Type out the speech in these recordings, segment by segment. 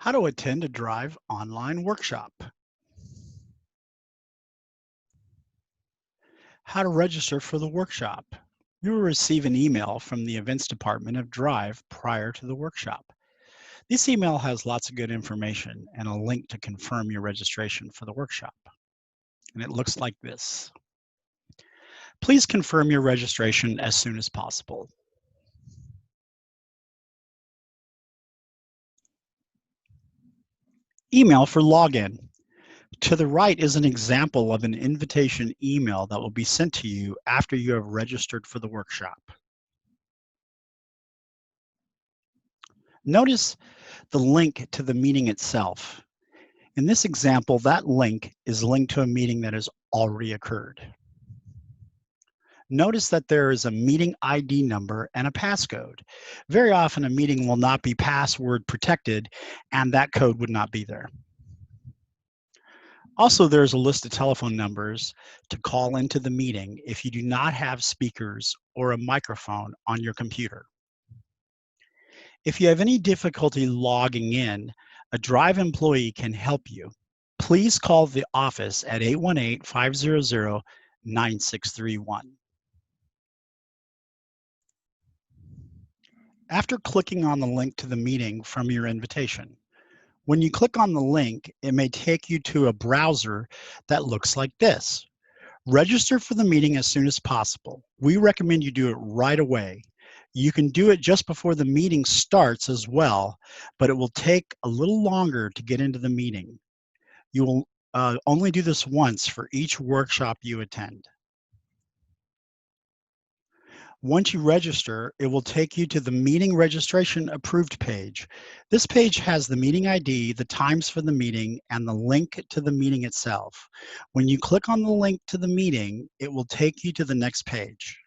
How to attend a Drive online workshop. How to register for the workshop. You will receive an email from the events department of Drive prior to the workshop. This email has lots of good information and a link to confirm your registration for the workshop. And it looks like this. Please confirm your registration as soon as possible. Email for login. To the right is an example of an invitation email that will be sent to you after you have registered for the workshop. Notice the link to the meeting itself. In this example, that link is linked to a meeting that has already occurred. Notice that there is a meeting ID number and a passcode. Very often a meeting will not be password protected and that code would not be there. Also, there's a list of telephone numbers to call into the meeting if you do not have speakers or a microphone on your computer. If you have any difficulty logging in, a Drive employee can help you. Please call the office at 818-500-9631. After clicking on the link to the meeting from your invitation, when you click on the link, it may take you to a browser that looks like this. Register for the meeting as soon as possible. We recommend you do it right away. You can do it just before the meeting starts as well, but it will take a little longer to get into the meeting. You will only do this once for each workshop you attend. Once you register, it will take you to the meeting registration approved page. This page has the meeting ID, the times for the meeting, and the link to the meeting itself. When you click on the link to the meeting, it will take you to the next page.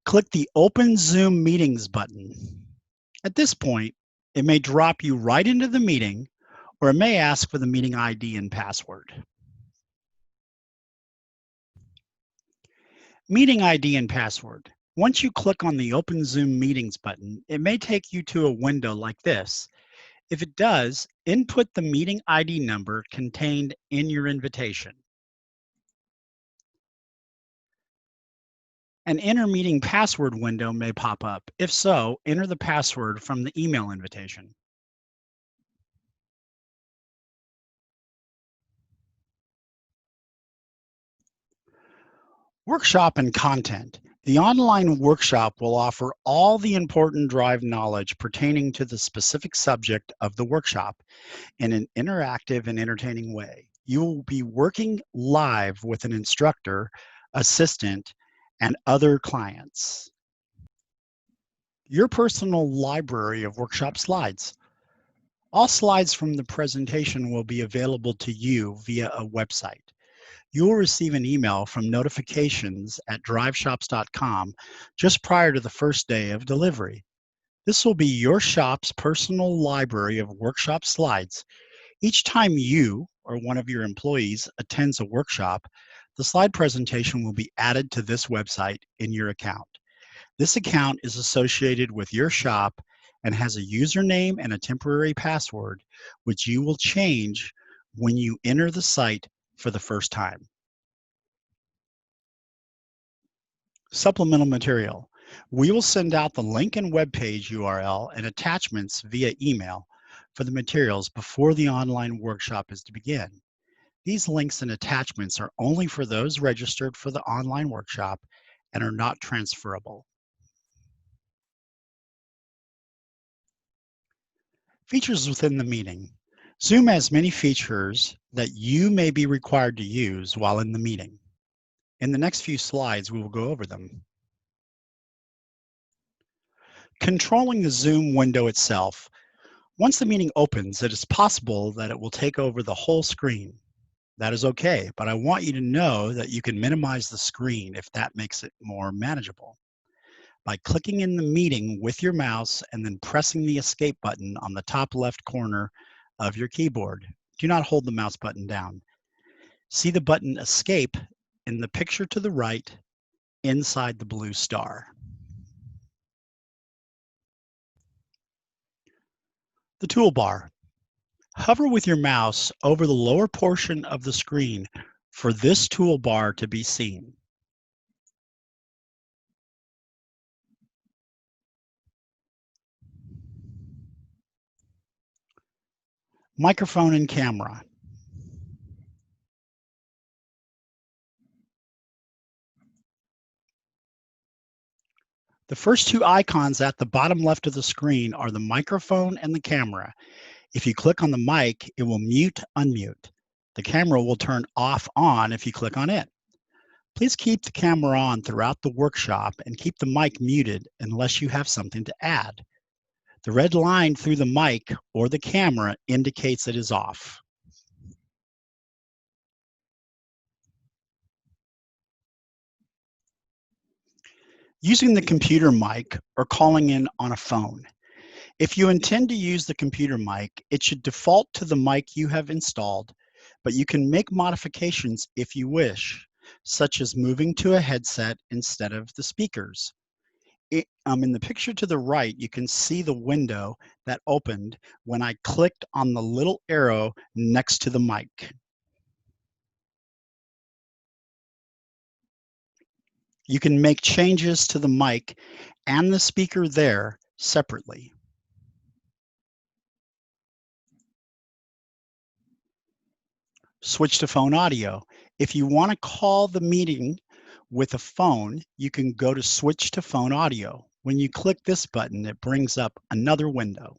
Click the Open Zoom Meetings button. At this point, it may drop you right into the meeting, or it may ask for the meeting ID and password. Meeting ID and password. Once you click on the Open Zoom Meetings button, it may take you to a window like this. If it does, input the meeting ID number contained in your invitation. An enter meeting password window may pop up. If so, enter the password from the email invitation. Workshop and content. The online workshop will offer all the important Drive knowledge pertaining to the specific subject of the workshop in an interactive and entertaining way. You will be working live with an instructor, assistant, and other clients. Your personal library of workshop slides. All slides from the presentation will be available to you via a website. You will receive an email from notifications at driveshops.com just prior to the first day of delivery. This will be your shop's personal library of workshop slides. Each time you or one of your employees attends a workshop, the slide presentation will be added to this website in your account. This account is associated with your shop and has a username and a temporary password, which you will change when you enter the site for the first time. Supplemental material. We will send out the link and web page URL and attachments via email for the materials before the online workshop is to begin. These links and attachments are only for those registered for the online workshop and are not transferable. Features within the meeting. Zoom has many features that you may be required to use while in the meeting. In the next few slides, we will go over them. Controlling the Zoom window itself. Once the meeting opens, it is possible that it will take over the whole screen. That is okay, but I want you to know that you can minimize the screen if that makes it more manageable. By clicking in the meeting with your mouse and then pressing the escape button on the top left corner of your keyboard. Do not hold the mouse button down. See the button escape in the picture to the right inside the blue star. The toolbar. Hover with your mouse over the lower portion of the screen for this toolbar to be seen. Microphone and camera. The first two icons at the bottom left of the screen are the microphone and the camera. If you click on the mic, it will mute, unmute. The camera will turn off, on if you click on it. Please keep the camera on throughout the workshop and keep the mic muted unless you have something to add. The red line through the mic or the camera indicates it is off. Using the computer mic or calling in on a phone. If you intend to use the computer mic, it should default to the mic you have installed, but you can make modifications if you wish, such as moving to a headset instead of the speakers. In the picture to the right, you can see the window that opened when I clicked on the little arrow next to the mic. You can make changes to the mic and the speaker there separately. Switch to phone audio. If you want to call the meeting with a phone, you can go to switch to phone audio. When you click this button, it brings up another window.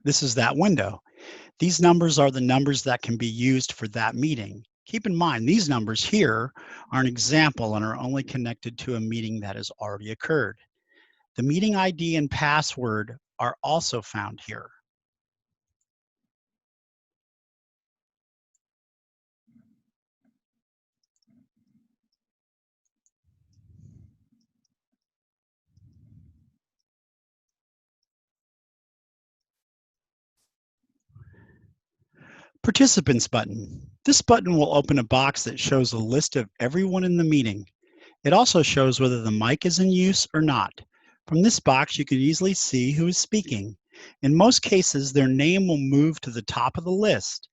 This is that window. These numbers are the numbers that can be used for that meeting. Keep in mind, these numbers here are an example and are only connected to a meeting that has already occurred. The meeting ID and password are also found here. Participants button. This button will open a box that shows a list of everyone in the meeting. It also shows whether the mic is in use or not. From this box, you can easily see who is speaking. In most cases, their name will move to the top of the list.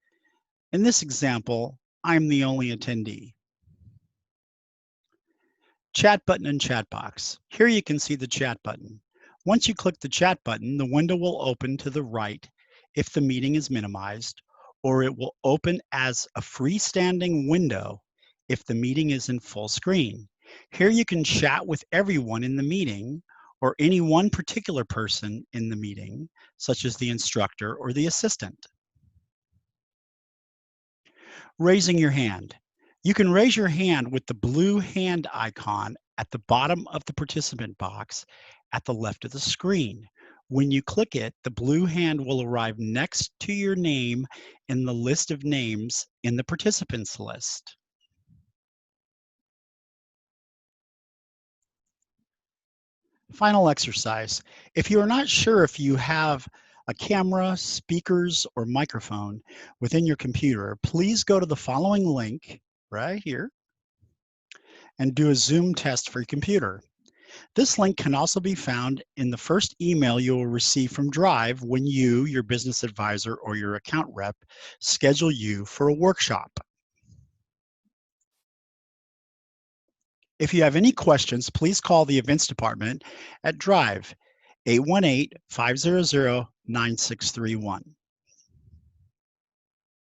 In this example, I'm the only attendee. Chat button and chat box. Here you can see the chat button. Once you click the chat button, the window will open to the right if the meeting is minimized, or it will open as a freestanding window if the meeting is in full screen. Here you can chat with everyone in the meeting or any one particular person in the meeting, such as the instructor or the assistant. Raising your hand. You can raise your hand with the blue hand icon at the bottom of the participant box at the left of the screen. When you click it, the blue hand will arrive next to your name in the list of names in the participants list. Final exercise. If you are not sure if you have a camera, speakers, or microphone within your computer, please go to the following link right here and do a Zoom test for your computer. This link can also be found in the first email you will receive from Drive when you, your business advisor, or your account rep schedule you for a workshop. If you have any questions, please call the events department at Drive 818-500-9631.